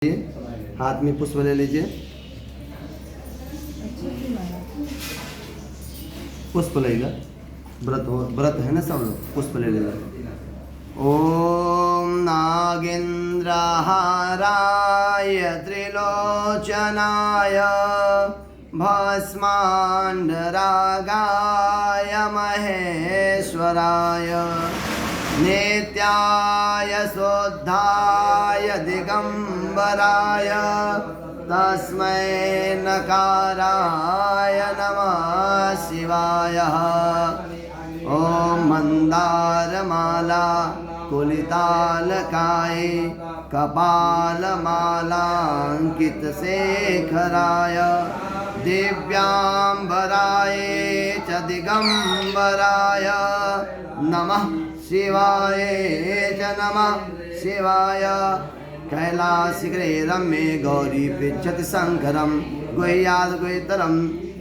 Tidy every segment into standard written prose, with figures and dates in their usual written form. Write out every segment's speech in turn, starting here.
हाथ में पुष्प ले लीजिए, पुष्प लेगा। व्रत है ना सब लोग, पुष्प ले लेगा। ओम नागेंद्रहाराय त्रिलोचनाय भस्मांडरागाय महेश्वराय नित्याय शुद्धाय दिगंबराय तस्मै नकाराय नमः शिवाय। ओम मंदारमाला कुलितालकाय कपालमालांकित शेखराय दिव्यांबराय च दिगंबराय नमः शिवाय च नमः शिवाय। कैलासगिरे रम्ये गौरी पृच्छति शंकरं गुह्याद् गुह्यतरं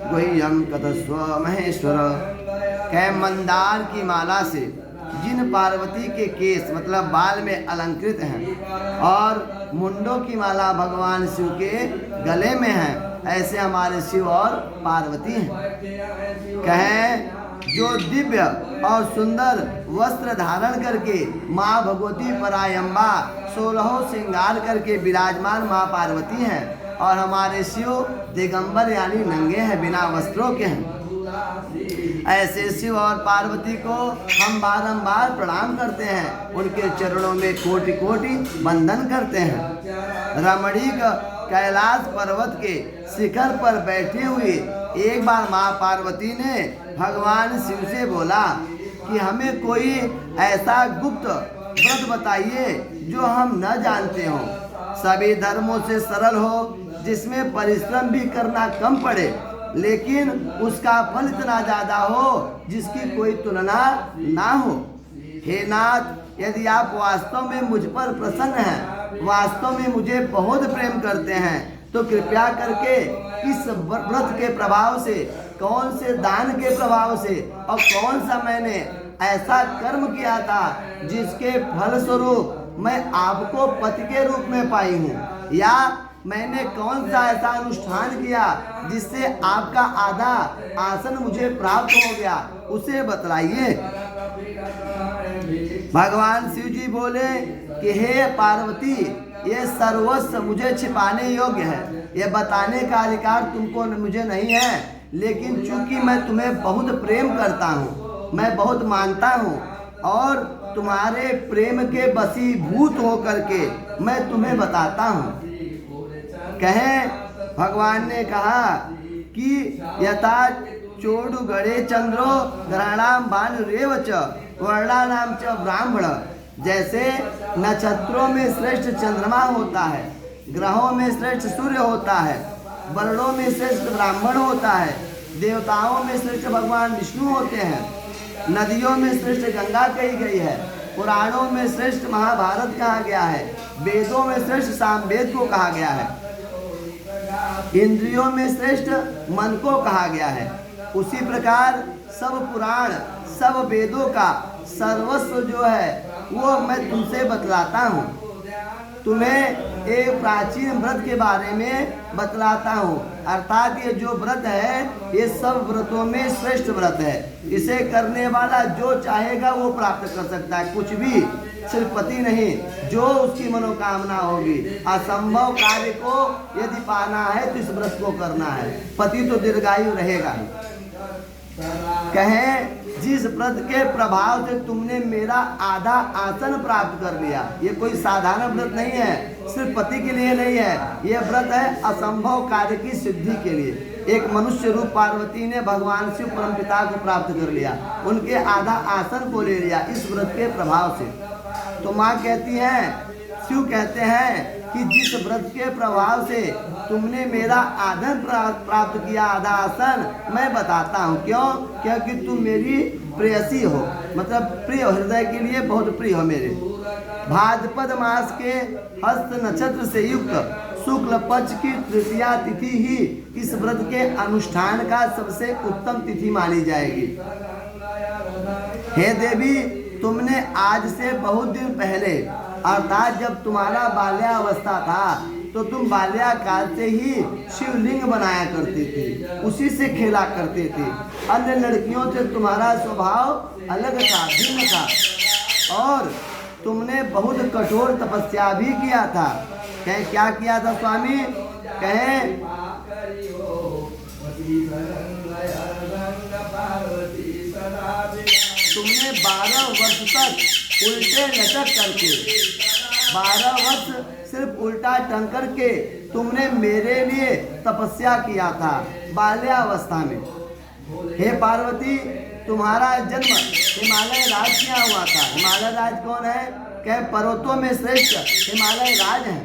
गुह्यं कथस्व महेश्वर। कै मंदार की माला से जिन पार्वती के केस मतलब बाल में अलंकृत हैं और मुंडों की माला भगवान शिव के गले में है, ऐसे हमारे शिव और पार्वती हैं। कहें जो दिव्य और सुंदर वस्त्र धारण करके माँ भगवती परायम्बा 16 श्रृंगार करके विराजमान माँ पार्वती हैं और हमारे शिव दिगंबर यानी नंगे हैं, बिना वस्त्रों के हैं। ऐसे शिव और पार्वती को हम बारंबार प्रणाम करते हैं, उनके चरणों में कोटि कोटि वंदन करते हैं। रमणीक कैलाश पर्वत के शिखर पर बैठे हुए एक बार माँ पार्वती ने भगवान शिव से बोला कि हमें कोई ऐसा गुप्त व्रत बताइए जो हम न जानते हो, सभी धर्मों से सरल हो, जिसमें परिश्रम भी करना कम पड़े लेकिन उसका फल इतना ज्यादा हो जिसकी कोई तुलना ना हो। हे नाथ, यदि आप वास्तव में मुझ पर प्रसन्न हैं, वास्तव में मुझे बहुत प्रेम करते हैं, तो कृपया करके इस व्रत के प्रभाव से, कौन से दान के प्रभाव से और कौन सा मैंने ऐसा कर्म किया था जिसके फलस्वरूप मैं आपको पति के रूप में पाई हूँ, या मैंने कौन सा ऐसा अनुष्ठान किया जिससे आपका आधा आसन मुझे प्राप्त हो गया, उसे बतलाइए। भगवान शिव जी बोले कि हे पार्वती, ये सर्वस्व मुझे छिपाने योग्य है, ये बताने का अधिकार तुमको मुझे नहीं है, लेकिन चूंकि मैं तुम्हें बहुत प्रेम करता हूँ, मैं बहुत मानता हूँ और तुम्हारे प्रेम के वशीभूत होकर के मैं तुम्हें बताता हूँ। कहें भगवान ने कहा कि यथा चोडु गणे चंद्रो ग्रहणाम भानुरेव च वर्णानाम च ब्राह्मण, जैसे नक्षत्रों में श्रेष्ठ चंद्रमा होता है, ग्रहों में श्रेष्ठ सूर्य होता है, वर्णों में श्रेष्ठ ब्राह्मण होता है, देवताओं में श्रेष्ठ भगवान विष्णु होते हैं, नदियों में श्रेष्ठ गंगा कही गई है, पुराणों में श्रेष्ठ महाभारत कहा गया है, वेदों में श्रेष्ठ सामवेद को कहा गया है, इंद्रियों में श्रेष्ठ मन को कहा गया है। उसी प्रकार सब पुराण, सब वेदों का सर्वस्व जो है वो मैं तुमसे बतलाता हूँ। तुम्हें एक प्राचीन व्रत के बारे में बतलाता हूँ, अर्थात ये जो व्रत है ये सब व्रतों में श्रेष्ठ व्रत है। इसे करने वाला जो चाहेगा वो प्राप्त कर सकता है, कुछ भी, सिर्फ पति नहीं, जो उसकी मनोकामना होगी। असंभव कार्य को यदि पाना है तो इस व्रत को करना है, पति तो दीर्घायु रहेगा ही। कहें जिस व्रत के प्रभाव से तुमने मेरा आधा आसन प्राप्त कर लिया, ये कोई साधारण व्रत नहीं है, सिर्फ पति के लिए नहीं है, ये व्रत है असंभव कार्य की सिद्धि के लिए। एक मनुष्य रूप पार्वती ने भगवान शिव परमपिता को प्राप्त कर लिया, उनके आधा आसन को ले लिया इस व्रत के प्रभाव से। तो माँ कहती हैं, शिव कहते हैं कि जिस व्रत के प्रभाव से तुमने मेरा आदर प्राप्त किया, आधा आसन, मैं बताता हूँ। क्यों? क्योंकि तुम मेरी प्रेयसी हो, मतलब प्रिय, हृदय के लिए बहुत प्रिय हो मेरे। भाद्रपद मास के हस्त नक्षत्र से युक्त शुक्ल पक्ष की तृतीया तिथि ही इस व्रत के अनुष्ठान का सबसे उत्तम तिथि मानी जाएगी। हे देवी, तुमने आज से बहुत दिन पहले, अर्थात जब तुम्हारा बाल्यावस्था था, तो तुम बाल्याकाल से ही शिवलिंग बनाया करती थी, उसी से खेला करते थे। अन्य लड़कियों से तुम्हारा स्वभाव अलग था, भिन्न था। और तुमने बहुत कठोर तपस्या भी किया था। कहे क्या किया था स्वामी? कहे तुमने 12 वर्ष तक उल्टे लटक करके, 12 वर्ष सिर्फ उल्टा टंग करके तुमने मेरे लिए तपस्या किया था बाल्यावस्था में। हे पार्वती, तुम्हारा जन्म हिमालय राज में हुआ था। हिमालय राज कौन है? कह पर्वतों में श्रेष्ठ हिमालय राज है।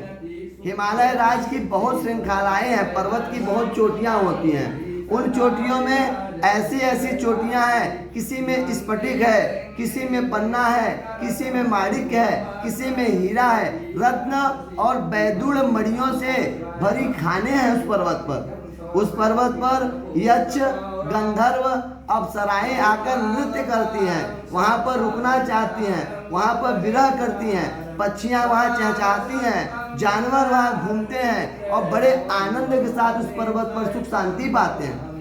हिमालय राज की बहुत श्रृंखलाएं हैं, पर्वत की बहुत चोटियां होती हैं। उन चोटियों में ऐसी ऐसी चोटियां हैं, किसी में स्फटिक है, किसी में पन्ना है, किसी में माणिक है, किसी में हीरा है, रत्न और बैदुड़ मणियों से भरी खाने हैं उस पर्वत पर। उस पर्वत पर यक्ष, गंधर्व, अप्सराएं आकर नृत्य करती हैं, वहाँ पर रुकना चाहती हैं, वहाँ पर विरह करती हैं, पक्षियाँ वहाँ चहचहाती हैं, जानवर वहाँ घूमते हैं और बड़े आनंद के साथ उस पर्वत पर सुख शांति पाते हैं।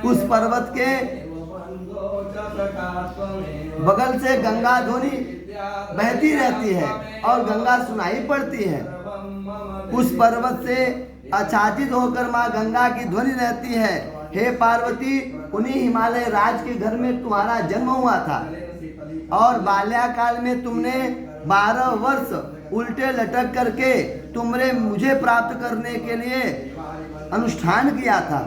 उस पर्वत के बगल से गंगा ध्वनि बहती रहती है और गंगा सुनाई पड़ती है। उस पर्वत से आच्छादित होकर माँ गंगा की ध्वनि रहती है। हे पार्वती, उन्हीं हिमालय राज के घर में तुम्हारा जन्म हुआ था और बाल्याकाल में तुमने 12 वर्ष उल्टे लटक करके तुमने मुझे प्राप्त करने के लिए अनुष्ठान किया था।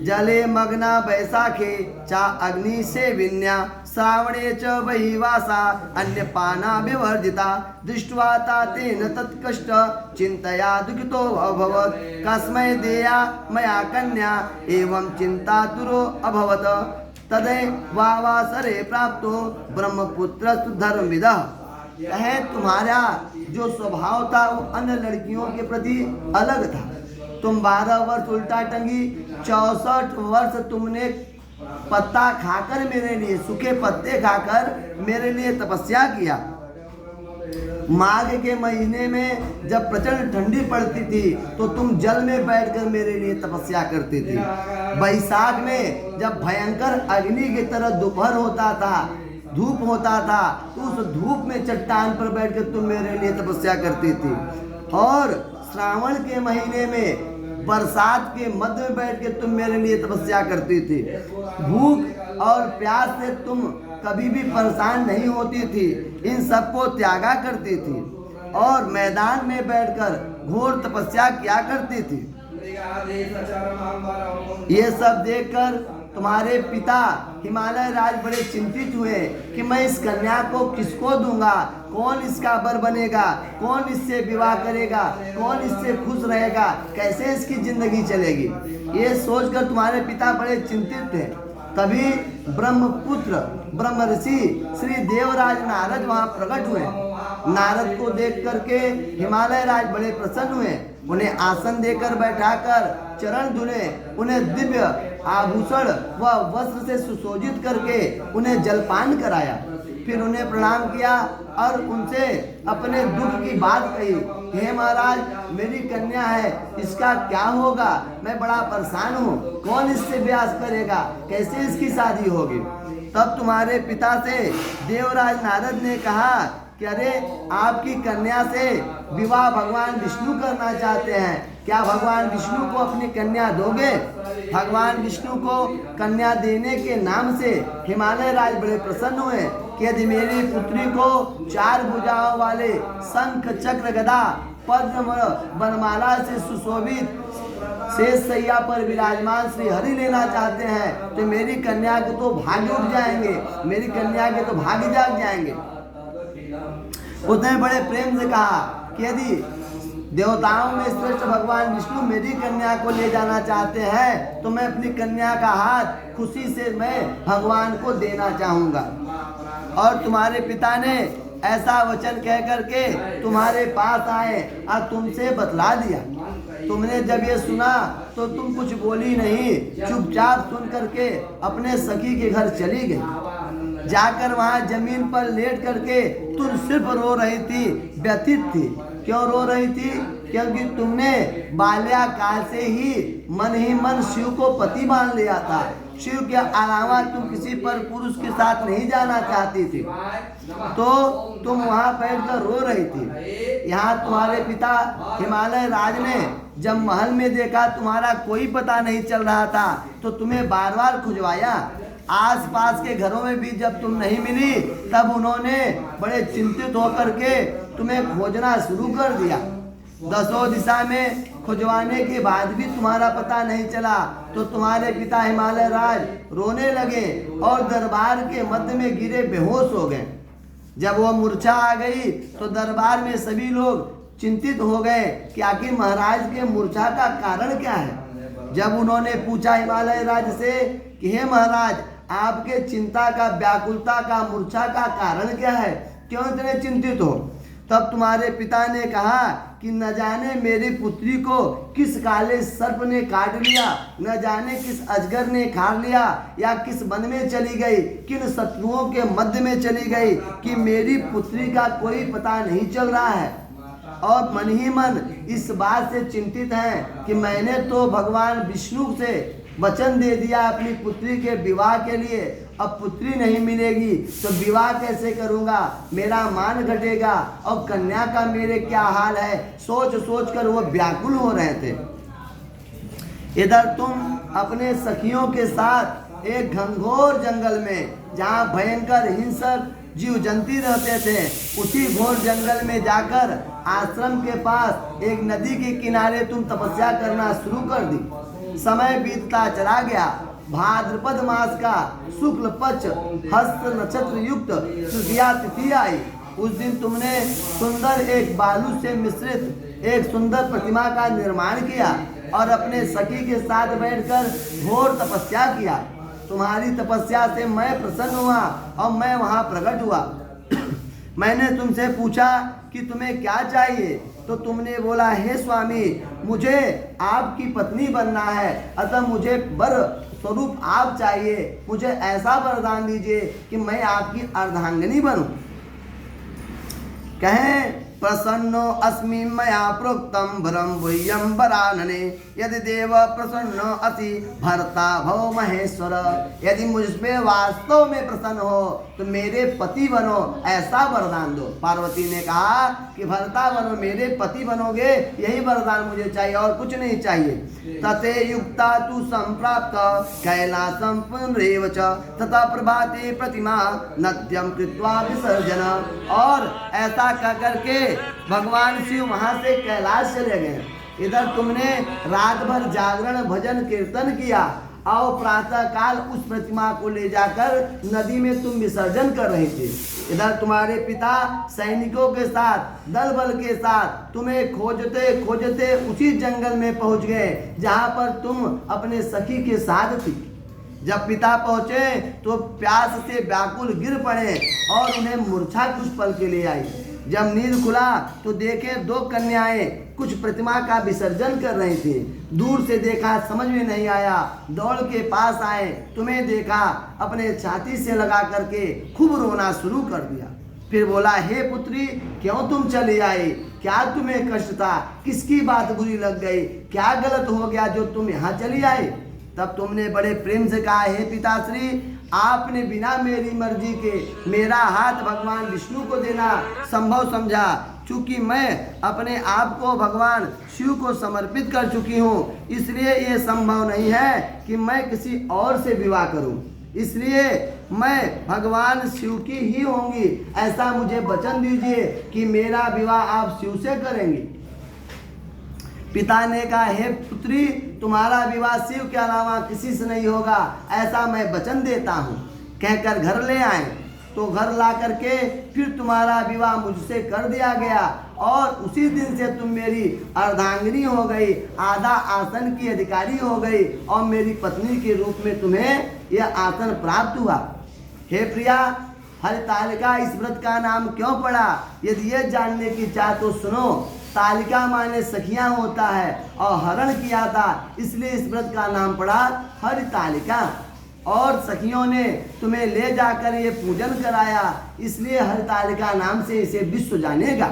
जले मग्ना बैसाखे चा अग्नि से विन्या श्रावणे च बहिवासा अन्यपाना विवर्जिता दृष्ट्वा तेन तत्कष्ट चिंतया दुखितो अभवत् कस्मै देया मया कन्या एवं चिंतातुरो अभवत् तदैवावसरे प्राप्तो ब्रह्मपुत्र धर्मविदः। कहे तुम्हारा जो स्वभाव था वो अन्य लड़कियों के प्रति अलग था। तुम 12 वर्ष उल्टा टंगी, 64 वर्ष तुमने पत्ता खाकर मेरे लिए, सूखे पत्ते खाकर मेरे लिए तपस्या किया। माघ के महीने में जब प्रचंड ठंडी पड़ती थी तो तुम जल में बैठकर मेरे लिए तपस्या करती थी। बैसाख में जब भयंकर अग्नि की तरह दोपहर होता था, धूप होता था, तो उस धूप में चट्टान पर बैठकर तुम मेरे लिए तपस्या करती थी। और श्रावण के महीने में बरसात के मध्य में बैठ के तुम मेरे लिए तपस्या करती थी। भूख और प्यास से तुम कभी भी परेशान नहीं होती थी, इन सबको त्यागा करती थी और मैदान में बैठकर घोर तपस्या किया करती थी। ये सब देखकर तुम्हारे पिता हिमालय राज बड़े चिंतित हुए कि मैं इस कन्या को किसको दूंगा, कौन इसका वर बनेगा, कौन इससे विवाह करेगा, कौन इससे खुश रहेगा, कैसे इसकी जिंदगी चलेगी। ये सोचकर तुम्हारे पिता बड़े चिंतित थे। तभी ब्रह्मपुत्र ब्रह्म ऋषि श्री देवराज नारद वहाँ प्रकट हुए। नारद को देख करके हिमालय राज बड़े प्रसन्न हुए, उन्हें आसन देकर बैठाकर चरण धुले, उन्हें दिव्य आभूषण व वस्त्र से सुशोभित करके उन्हें जलपान कराया। फिर उन्हें प्रणाम किया और उनसे अपने दुख की बात कही। हे महाराज, मेरी कन्या है, इसका क्या होगा, मैं बड़ा परेशान हूँ, कौन इससे ब्याह करेगा, कैसे इसकी शादी होगी। तब तुम्हारे पिता से देवराज नारद ने कहा कि अरे आपकी कन्या से विवाह भगवान विष्णु करना चाहते हैं, क्या भगवान विष्णु को अपनी कन्या दोगे? भगवान विष्णु को कन्या देने के नाम से हिमालय राज बड़े प्रसन्न हुए कि यदि मेरी पुत्री को 4 भुजाओं वाले शंख चक्र गदा पद्म वनमाला से सुशोभित शेष सैया पर विराजमान श्री हरि लेना चाहते हैं तो मेरी कन्या के तो भाग्य उठ जाएंगे, मेरी कन्या के तो भाग्य जाग जाएंगे। उसने बड़े प्रेम से कहा कि यदि देवताओं में श्रेष्ठ भगवान विष्णु मेरी कन्या को ले जाना चाहते हैं तो मैं अपनी कन्या का हाथ खुशी से मैं भगवान को देना चाहूँगा। और तुम्हारे पिता ने ऐसा वचन कह करके तुम्हारे पास आए और तुमसे बतला दिया। तुमने जब ये सुना तो तुम कुछ बोली नहीं, चुपचाप सुन करके अपने सखी के घर चली गई। जाकर वहाँ जमीन पर लेट करके तुम सिर्फ रो रही थी, व्यथित थी। क्यों रो रही थी? क्योंकि तुमने बाल्याकाल से ही मन शिव को पति मान लिया था। शिव के अलावा तुम किसी पर पुरुष के साथ नहीं जाना चाहती थी, तो तुम वहां बैठकर रो रही थी। यहाँ तुम्हारे पिता हिमालय राज ने जब महल में देखा तुम्हारा कोई पता नहीं चल रहा था, तो तुम्हें बार बार खुजवाया। आसपास के घरों में भी जब तुम नहीं मिली, तब उन्होंने बड़े चिंतित होकर के तुम्हें खोजना शुरू कर दिया। दसों दिशा में खुजवाने के बाद भी तुम्हारा पता नहीं चला, तो तुम्हारे पिता हिमालय राज रोने लगे और दरबार के मध्य में गिरे बेहोश हो गए। जब वो मूर्छा आ गई तो दरबार में सभी लोग चिंतित हो गए कि आखिर महाराज के मूर्छा का कारण क्या है। जब उन्होंने पूछा हिमालय राज से कि हे महाराज, आपके चिंता का, व्याकुलता का, मूर्छा का कारण क्या है, क्यों इतने चिंतित हो? तब तुम्हारे पिता ने कहा कि न जाने मेरी पुत्री को किस काले सर्प ने काट लिया, न जाने किस अजगर ने खा लिया, या किस वन में चली गई, किन शत्रुओं के मध्य में चली गई, कि मेरी पुत्री का कोई पता नहीं चल रहा है। और मन ही मन इस बात से चिंतित हैं कि मैंने तो भगवान विष्णु से वचन दे दिया अपनी पुत्री के विवाह के लिए, अब पुत्री नहीं मिलेगी तो विवाह कैसे करूंगा, मेरा मान घटेगा, और कन्या का मेरे क्या हाल है, सोच सोच कर वो व्याकुल हो रहे थे। इधर तुम अपने सखियों के साथ एक घनघोर जंगल में, जहाँ भयंकर हिंसक जीव जंती रहते थे, उसी घोर जंगल में जाकर आश्रम के पास एक नदी के किनारे तुम तपस्या करना शुरू कर दी। समय बीतता चला गया। भाद्रपद मास का शुक्ल पक्ष हस्त नक्षत्र युक्त तृतीया तिथि आई। उस दिन तुमने सुंदर एक बालू से मिश्रित एक सुंदर प्रतिमा का निर्माण किया और अपने सखी के साथ बैठकर घोर तपस्या किया। तुम्हारी तपस्या से मैं प्रसन्न हुआ और मैं वहां प्रकट हुआ। मैंने तुमसे पूछा कि तुम्हें क्या चाहिए, तो तुमने बोला, हे स्वामी, मुझे आपकी पत्नी बनना है, अतः मुझे वर स्वरूप आप चाहिए। मुझे ऐसा वरदान दीजिए कि मैं आपकी अर्धांगिनी बनूं। कहें, प्रसन्नो अस्मि मया प्रोक्तम वरम गुह्यम वरानने, यदि देव प्रसन्न असि भर्ता भव महेश्वर। यदि मुझमें वास्तव में प्रसन्न हो तो मेरे पति बनो, ऐसा वरदान दो। पार्वती ने कहा कि भर्ता बनो, मेरे पति बनोगे, यही वरदान मुझे चाहिए और कुछ नहीं चाहिए। तते युक्ता तु संप्राप्त कैलासम पुनरेव च, तथा प्रभाते प्रतिमा नद्यम कृत्वा विसर्जन। और ऐसा कह करके भगवान शिव वहां से कैलाश चले गए। इधर तुमने रात भर जागरण, भजन, कीर्तन किया और प्रातः काल उस प्रतिमा को ले जाकर नदी में तुम विसर्जन कर रही थी। इधर तुम्हारे पिता सैनिकों के साथ, दल बल के साथ तुम्हें खोजते खोजते उसी जंगल में पहुंच गए जहां पर तुम अपने सखी के साथ थी। जब पिता पहुंचे तो प्यास से व्याकुल गिर पड़े और उन्हें मूर्छा कुछ पल के लिए आई। जब नींद खुला तो देखे दो कन्याएं कुछ प्रतिमा का विसर्जन कर रही थी। दूर से देखा, समझ में नहीं आया, दौड़ के पास आए, तुम्हें देखा, अपने छाती से लगा करके खूब रोना शुरू कर दिया। फिर बोला, हे पुत्री, क्यों तुम चली आई? क्या तुम्हें कष्ट था? किसकी बात बुरी लग गई? क्या गलत हो गया जो तुम यहाँ चली आई? तब तुमने बड़े प्रेम से कहा, हे पिताश्री, आपने बिना मेरी मर्जी के मेरा हाथ भगवान विष्णु को देना संभव समझा। चूंकि मैं अपने आप को भगवान शिव को समर्पित कर चुकी हूँ, इसलिए ये संभव नहीं है कि मैं किसी और से विवाह करूँ। इसलिए मैं भगवान शिव की ही होंगी। ऐसा मुझे वचन दीजिए कि मेरा विवाह आप शिव से करेंगी। पिता ने कहा, हे पुत्री, तुम्हारा विवाह शिव के अलावा किसी से नहीं होगा, ऐसा मैं वचन देता हूँ। कहकर घर ले आए तो घर ला करके फिर तुम्हारा विवाह मुझसे कर दिया गया और उसी दिन से तुम मेरी अर्धांगिनी हो गई, आधा आसन की अधिकारी हो गई और मेरी पत्नी के रूप में तुम्हें यह आसन प्राप्त हुआ। हे प्रिया, हरितालिका इस व्रत का नाम क्यों पड़ा? यदि यह जानने की चाह तो सुनो। तालिका माने सखियां होता है और हरण किया था, इसलिए इस व्रत का नाम पड़ा हरितालिका। और सखियों ने तुम्हें ले जाकर ये पूजन कराया, इसलिए हरितालिका नाम से इसे विश्व जानेगा।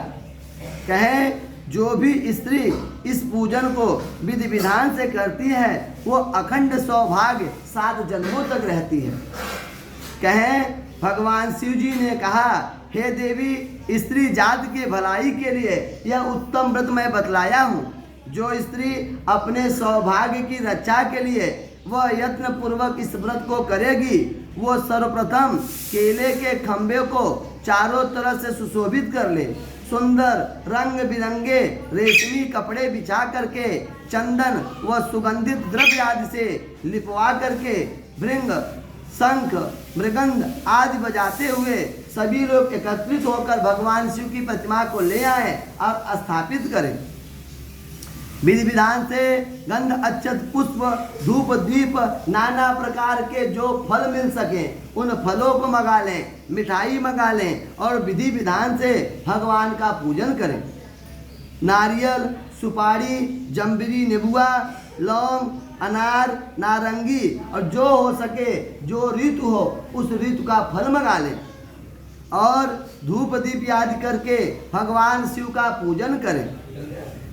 कहें जो भी स्त्री इस पूजन को विधि विधान से करती है वो अखंड सौभाग्य 7 जन्मों तक रहती है। कहें भगवान शिव जी ने कहा, हे देवी, स्त्री जात के भलाई के लिए यह उत्तम व्रत मैं बतलाया हूँ। जो स्त्री अपने सौभाग्य की रक्षा के लिए वह यत्न पूर्वक इस व्रत को करेगी, वो सर्वप्रथम केले के खंभे को चारों तरफ से सुशोभित कर ले, सुंदर रंग बिरंगे रेशमी कपड़े बिछा करके चंदन व सुगंधित द्रव्य आदि से लिपवा करके भृंग शंख मृगंध आदि बजाते हुए सभी लोग एकत्रित होकर भगवान शिव की प्रतिमा को ले आए और स्थापित करें। विधि विधान से गंध अक्षत पुष्प धूप दीप नाना प्रकार के जो फल मिल सके उन फलों को मंगा लें, मिठाई मंगा लें और विधि विधान से भगवान का पूजन करें। नारियल, सुपारी, जम्बीरी, नेबुआ, लौंग, अनार, नारंगी और जो हो सके जो ऋतु हो उस ऋतु का फल मंगा लें और धूप दीप आदि करके भगवान शिव का पूजन करें।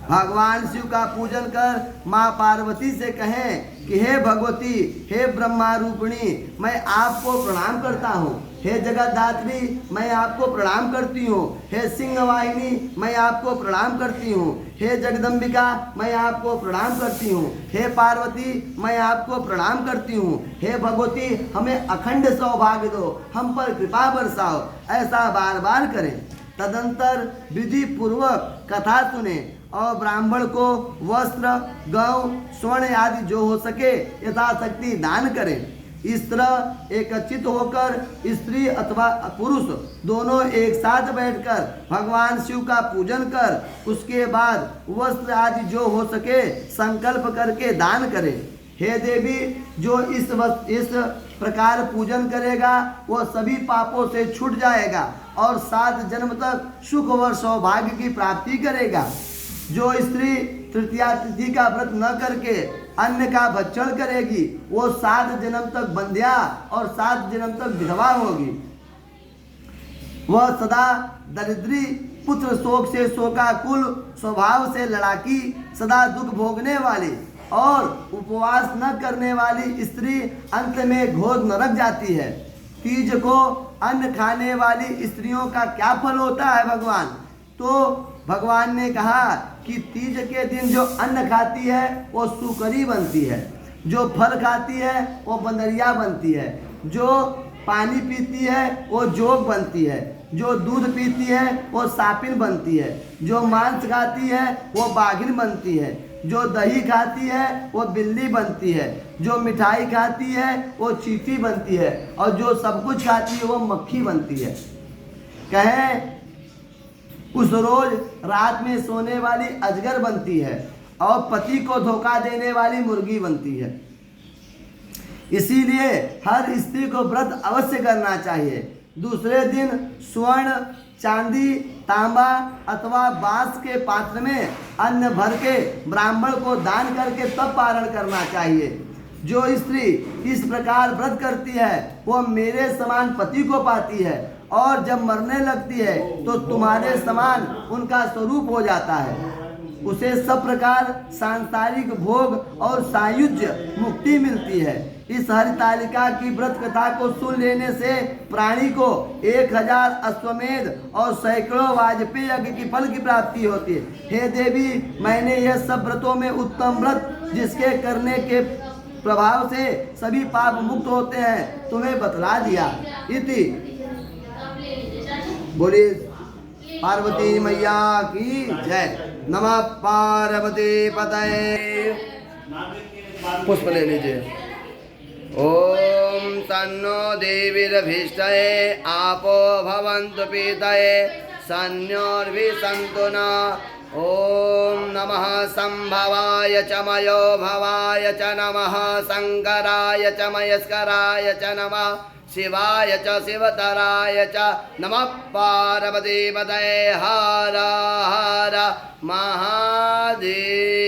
भगवान शिव का पूजन कर माँ पार्वती से कहें कि हे भगवती, हे ब्रह्मा रूपिणी, मैं आपको प्रणाम करता हूँ। हे जगतधात्री, मैं आपको प्रणाम करती हूँ। हे सिंह वाहिनी, मैं आपको प्रणाम करती हूँ। हे जगदम्बिका, मैं आपको प्रणाम करती हूँ। हे पार्वती, मैं आपको प्रणाम करती हूँ। हे भगवती, हमें अखंड सौभाग्य दो, हम पर कृपा बरसाओ। ऐसा बार बार करें। तदंतर विधि पूर्वक कथा सुने और ब्राह्मण को वस्त्र, गौ, स्वर्ण आदि जो हो सके यथाशक्ति दान करें। इस तरह एकत्रित होकर स्त्री अथवा पुरुष दोनों एक साथ बैठकर भगवान शिव का पूजन कर उसके बाद वस्त्र आदि जो हो सके संकल्प करके दान करें। हे देवी, जो इस प्रकार पूजन करेगा वो सभी पापों से छूट जाएगा और 7 जन्म तक सुख और सौभाग्य की प्राप्ति करेगा। जो स्त्री तृतीया तिथि का व्रत न करके अन्न का भक्षण करेगी वो 7 जन्म तक बंध्या और 7 जन्म तक विधवा होगी। वह सदा दरिद्री, पुत्र शोक से शोकाकुल, स्वभाव से लड़ाकी, सदा दुख भोगने वाली और उपवास न करने वाली स्त्री अंत में घोर नरक जाती है। तीज को अन्न खाने वाली स्त्रियों का क्या फल होता है भगवान? तो भगवान ने कहा कि तीज के दिन जो अन्न खाती है वो सुकरी बनती है, जो फल खाती है वो बंदरिया बनती है, जो पानी पीती है वो जोग बनती है, जो दूध पीती है वो सापिन बनती है, जो मांस खाती है वो बाघिन बनती है, जो दही खाती है वो बिल्ली बनती है, जो मिठाई खाती है वो चींटी बनती है और जो सब कुछ खाती है वो मक्खी बनती है। कहें उस रोज रात में सोने वाली अजगर बनती है और पति को धोखा देने वाली मुर्गी बनती है। इसीलिए हर स्त्री को व्रत अवश्य करना चाहिए। दूसरे दिन स्वर्ण, चांदी, तांबा अथवा बांस के पात्र में अन्न भर के ब्राह्मण को दान करके तब पारण करना चाहिए। जो स्त्री इस प्रकार व्रत करती है वो मेरे समान पति को पाती है और जब मरने लगती है तो तुम्हारे समान उनका स्वरूप हो जाता है। उसे सब प्रकार सांसारिक भोग और सायुज्य मुक्ति मिलती है। इस हरितालिका की व्रत कथा को सुन लेने से प्राणी को 1000 अश्वमेध और सैकड़ों वाजपेयी यज्ञ की फल की प्राप्ति होती है। हे देवी, मैंने यह सब व्रतों में उत्तम व्रत जिसके करने के प्रभाव से सभी पाप मुक्त होते हैं तुम्हें बतला दिया। इति बोलिए पार्वती मैया की जय। नमः पार्वती पतये। पुष्प ले लीजिए। ओम तन्नो देवीरभीष्टये आपो भवन्तु पीतये सन्योर्भिसन्तु नः। ओम नमः संभवाय च मयो भवाय च नमः शंकराय च मयस्कराय च नमः शिवाय च शिवतराय च नमः पार्वती पतये। हर हर महादेव।